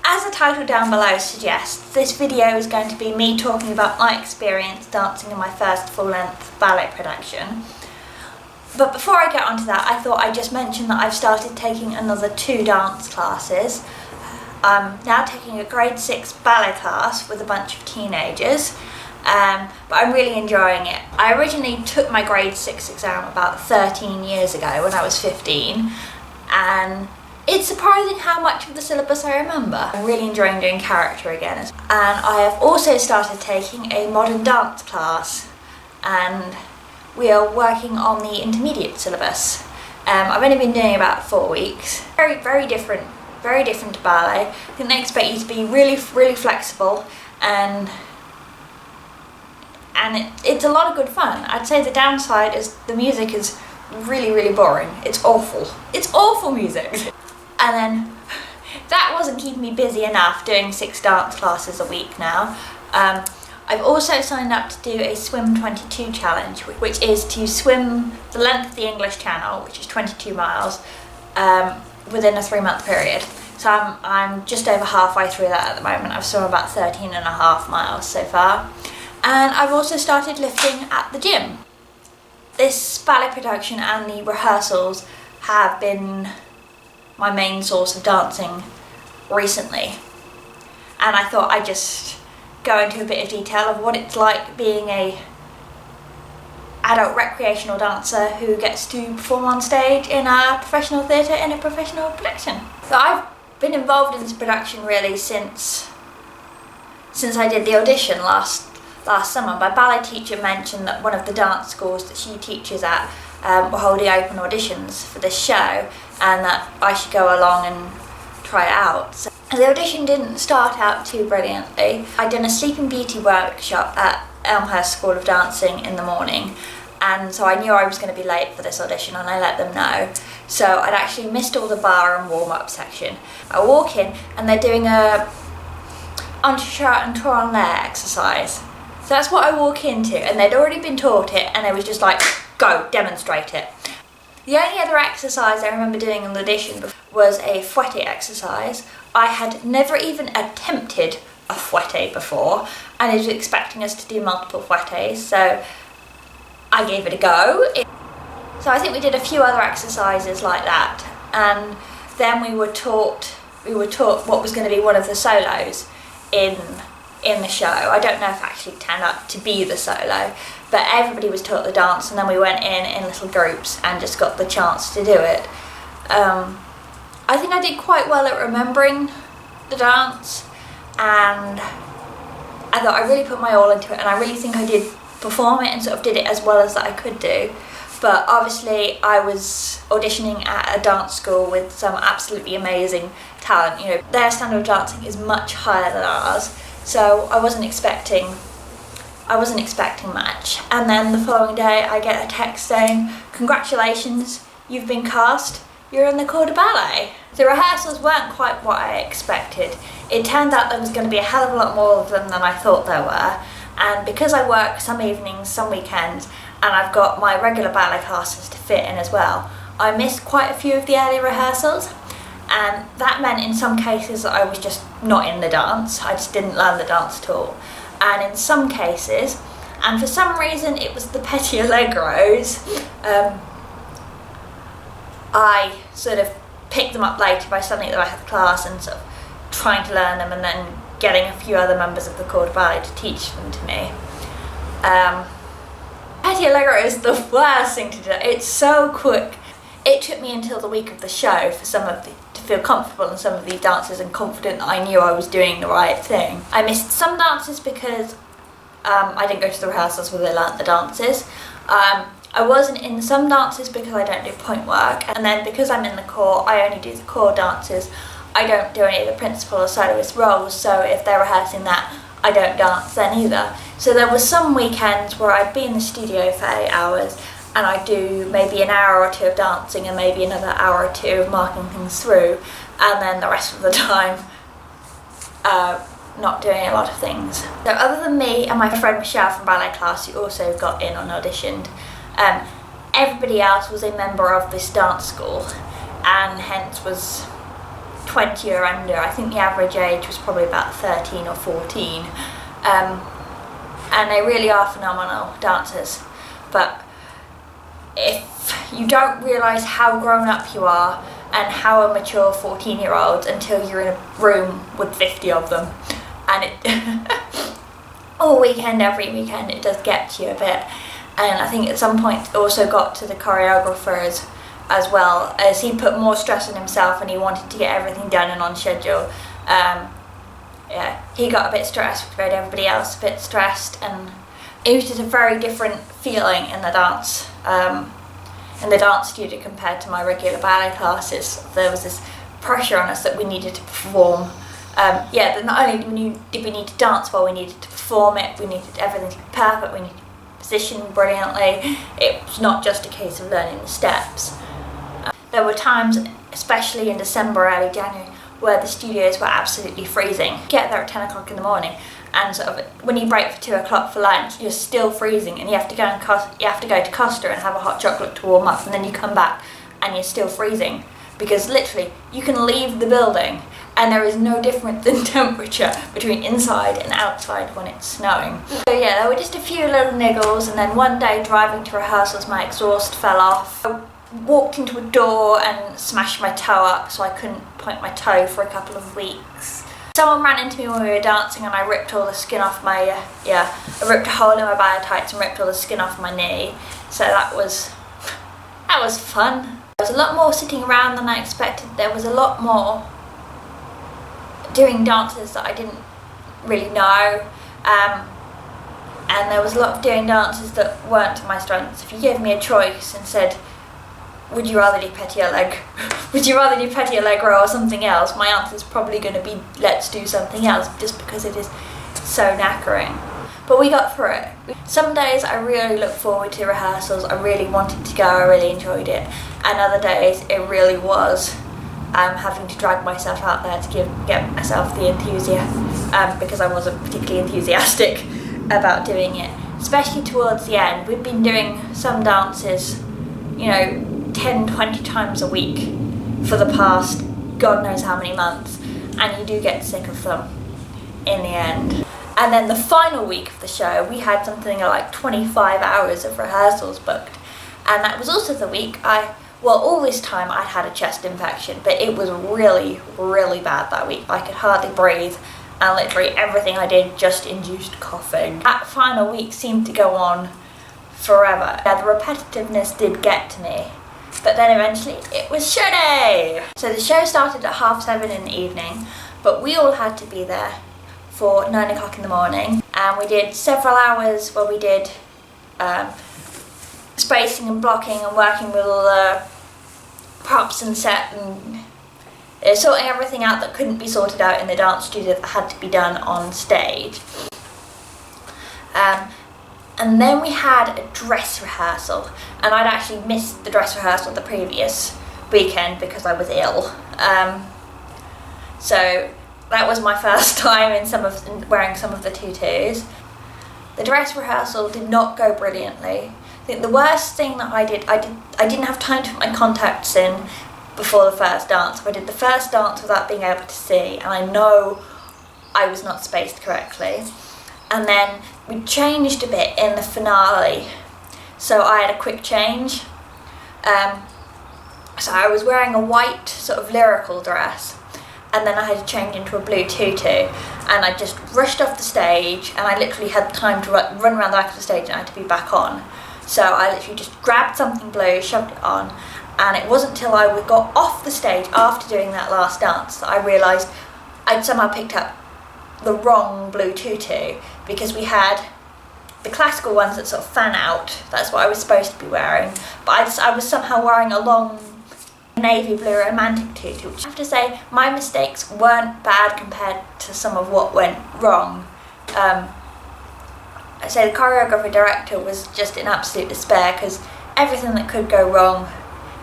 As the title down below suggests, this video is going to be me talking about my experience dancing in my first full-length ballet production. But before I get onto that, I thought I'd just mention that I've started taking another 2 dance classes. I'm now taking a grade 6 ballet class with a bunch of teenagers, but I'm really enjoying it. I originally took my grade 6 exam about 13 years ago when I was 15, and it's surprising how much of the syllabus I remember. I'm really enjoying doing character again. And I have also started taking a modern dance class, and we are working on the intermediate syllabus. I've only been doing about 4 weeks. Very different to ballet. I think they expect you to be really flexible, and it's a lot of good fun. I'd say the downside is the music is really boring. It's awful music. And then that wasn't keeping me busy enough doing 6 dance classes a week now. I've also signed up to do a Swim 22 challenge, which is to swim the length of the English Channel, which is 22 miles, within a 3-month period. So I'm just over halfway through that at the moment. I've swum about 13.5 miles so far. And I've also started lifting at the gym. This ballet production and the rehearsals have been my main source of dancing recently, and I thought I'd just go into a bit of detail of what it's like being a adult recreational dancer who gets to perform on stage in a professional theatre in a professional production. So I've been involved in this production really since I did the audition last summer. My ballet teacher mentioned that one of the dance schools that she teaches at were holding open auditions for this show, and that I should go along and try it out. So the audition didn't start out too brilliantly. I'd done a Sleeping Beauty workshop at Elmhurst School of Dancing in the morning, and so I knew I was going to be late for this audition, and I let them know. So I'd actually missed all the bar and warm-up section. I walk in and they're doing a entrechât and tour en l'air exercise. So that's what I walk into, and they'd already been taught it, and they was just like, go, demonstrate it. The only other exercise I remember doing in the audition was a fouette exercise. I had never even attempted a fouette before, and I was expecting us to do multiple fouettes, so I gave it a go. So I think we did a few other exercises like that, and then we were taught what was going to be one of the solos in the show. I don't know if it actually turned out to be the solo, but everybody was taught the dance, and then we went in little groups and just got the chance to do it. I think I did quite well at remembering the dance, and I thought I really put my all into it, and I really think I did perform it and sort of did it as well as that I could do. But obviously I was auditioning at a dance school with some absolutely amazing talent. You know, their standard of dancing is much higher than ours, so I wasn't expecting much. And then the following day I get a text saying, congratulations, you've been cast, you're in the corps de ballet. The rehearsals weren't quite what I expected. It turned out there was going to be a hell of a lot more of them than I thought there were, and because I work some evenings, some weekends, and I've got my regular ballet classes to fit in as well, I missed quite a few of the early rehearsals, and that meant in some cases that I was just not in the dance. I just didn't learn the dance at all. And in some cases, and for some reason it was the petit allegros, I sort of picked them up later by studying at the back of the class and sort of trying to learn them, and then getting a few other members of the corps de ballet to teach them to me. Petit allegro is the worst thing to do. It's so quick. It took me until the week of the show to feel comfortable in some of these dances and confident that I knew I was doing the right thing. I missed some dances because I didn't go to the rehearsals where they learnt the dances. I wasn't in some dances because I don't do point work, and then because I'm in the corps, I only do the corps dances. I don't do any of the principal or soloist roles, so if they're rehearsing that, I don't dance then either. So there were some weekends where I'd be in the studio for 8 hours, and I'd do maybe an hour or 2 of dancing and maybe another hour or 2 of marking things through, and then the rest of the time not doing a lot of things. So other than me and my friend Michelle from ballet class, who also got in and auditioned, everybody else was a member of this dance school, and hence was 20 or under. I think the average age was probably about 13 or 14. And they really are phenomenal dancers. But if you don't realise how grown up you are and how a mature 14-year-old until you're in a room with 50 of them, and it all weekend, every weekend, it does get to you a bit. And I think at some point it also got to the choreographers as well, as he put more stress on himself and he wanted to get everything done and on schedule. Yeah, he got a bit stressed, which made everybody else a bit stressed, and it was just a very different feeling in the dance studio compared to my regular ballet classes. There was this pressure on us that we needed to perform. Yeah, that not only did we need to dance well, we needed to perform it, we needed everything to be perfect, we needed to position brilliantly. It was not just a case of learning the steps. There were times, especially in December, early January, where the studios were absolutely freezing. Get there at 10 o'clock in the morning, and sort of when you break for 2 o'clock for lunch, you're still freezing, and you have to go to Costa and have a hot chocolate to warm up, and then you come back and you're still freezing, because literally you can leave the building and there is no difference in temperature between inside and outside when it's snowing. So yeah, there were just a few little niggles, and then one day driving to rehearsals my exhaust fell off. I walked into a door and smashed my toe up, so I couldn't point my toe for a couple of weeks. Someone ran into me when we were dancing and I ripped all the skin off my, I ripped a hole in my ballet tights and ripped all the skin off my knee. So that was fun. There was a lot more sitting around than I expected. There was a lot more doing dances that I didn't really know, and there was a lot of doing dances that weren't to my strengths. If you gave me a choice and said, would you rather do petit allegro, would you rather do petit allegro or something else, my answer is probably going to be let's do something else, just because it is so knackering. But we got through it. Some days I really looked forward to rehearsals, I really wanted to go, I really enjoyed it, and other days it really was having to drag myself out there to get myself the enthusiasm, because I wasn't particularly enthusiastic about doing it, especially towards the end. We've been doing some dances, 10, 20 times a week for the past God knows how many months, and you do get sick of them in the end. And then the final week of the show, we had something like 25 hours of rehearsals booked, and that was also the week all this time I'd had a chest infection, but it was really, really bad that week. I could hardly breathe, and literally everything I did just induced coughing. That final week seemed to go on forever. Yeah, the repetitiveness did get to me, but then eventually it was show day! So the show started at 7:30 in the evening, but we all had to be there for 9 o'clock in the morning, and we did several hours where we did spacing and blocking and working with all the props and set and sorting everything out that couldn't be sorted out in the dance studio that had to be done on stage. And then we had a dress rehearsal, and I'd actually missed the dress rehearsal the previous weekend because I was ill. So that was my first time in wearing some of the tutus. The dress rehearsal did not go brilliantly. I think the worst thing that I didn't have time to put my contacts in before the first dance. I did the first dance without being able to see, and I know I was not spaced correctly. And then we changed a bit in the finale, so I had a quick change. So I was wearing a white sort of lyrical dress, and then I had to change into a blue tutu, and I just rushed off the stage, and I literally had time to run around the back of the stage, and I had to be back on. So I literally just grabbed something blue, shoved it on, and it wasn't until I got off the stage after doing that last dance that I realised I'd somehow picked up the wrong blue tutu, because we had the classical ones that sort of fan out. That's what I was supposed to be wearing, but I was somehow wearing a long navy blue romantic tutu, which I have to say my mistakes weren't bad compared to some of what went wrong. I say the choreographer director was just in absolute despair, because everything that could go wrong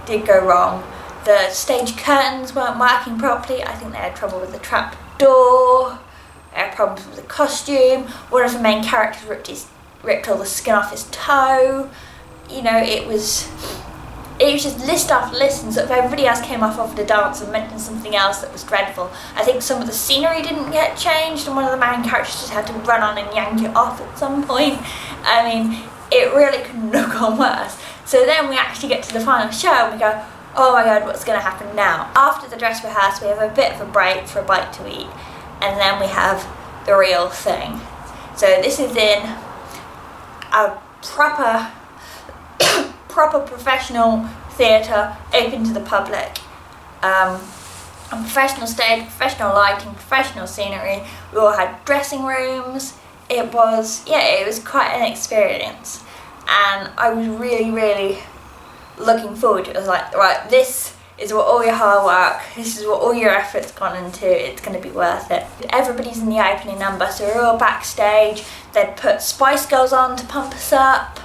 did go wrong. The stage curtains weren't working properly. I think they had trouble with the trap door. They had problems with the costume. One of the main characters ripped all the skin off his toe. It was it was just list after list, and sort of everybody else came off of the dance and mentioned something else that was dreadful. I think some of the scenery didn't get changed, and one of the main characters just had to run on and yank it off at some point. I mean, it really couldn't have gone worse. So then we actually get to the final show and we go, oh my god, what's going to happen now? After the dress rehearsal, we have a bit of a break for a bite to eat, and then we have the real thing. So this is in a proper professional theatre, open to the public. A professional stage, professional lighting, professional scenery. We all had dressing rooms. It was quite an experience, and I was really looking forward to it. I was like, right, this is what all your hard work, this is what all your effort's gone into, it's going to be worth it. Everybody's in the opening number, so we're all backstage. They'd put Spice Girls on to pump us up,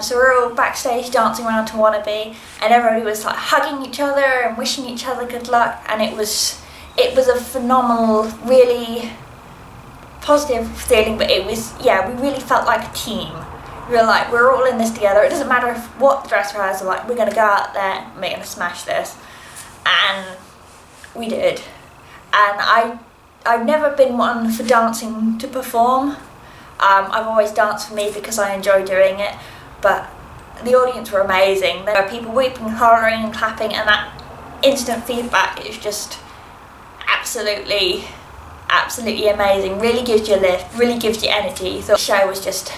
so we're all backstage dancing around to Wannabe, and everybody was like hugging each other and wishing each other good luck, and it was a phenomenal, really positive feeling. But it was, yeah, we really felt like a team. We were like, we're all in this together. It doesn't matter what the dress rehearsal, like, we're going to go out there and we're going to smash this. And we did. And I've never been one for dancing to perform. I've always danced for me because I enjoy doing it. But the audience were amazing. There were people weeping, hollering and clapping, and that instant feedback is just absolutely amazing. Really gives you a lift, really gives you energy. So the show was just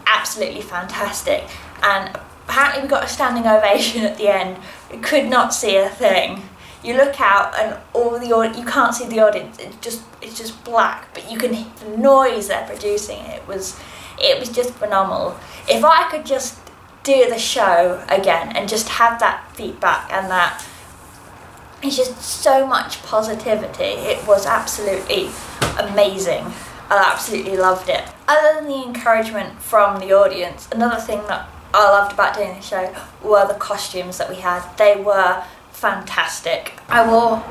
absolutely fantastic, and apparently we got a standing ovation at the end. We could not see a thing. You look out and all the audience, you can't see the audience, it's just black, but you can hear the noise they're producing. It was just phenomenal. If I could just do the show again and just have that feedback, and that it's just so much positivity, it was absolutely amazing. I absolutely loved it. Other than the encouragement from the audience, another thing that I loved about doing the show were the costumes that we had. They were fantastic. I wore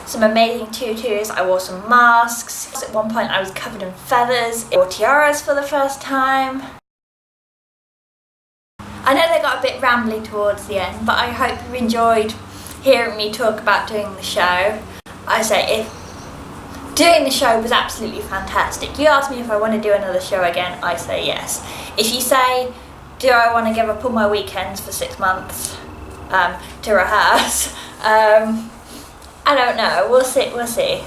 some amazing tutus, I wore some masks. At one point I was covered in feathers. I wore tiaras for the first time. I know they got a bit rambly towards the end, but I hope you enjoyed hearing me talk about doing the show. I say, if doing the show was absolutely fantastic. You ask me if I want to do another show again, I say yes. If you say, do I want to give up all my weekends for 6 months to rehearse? I don't know, we'll see.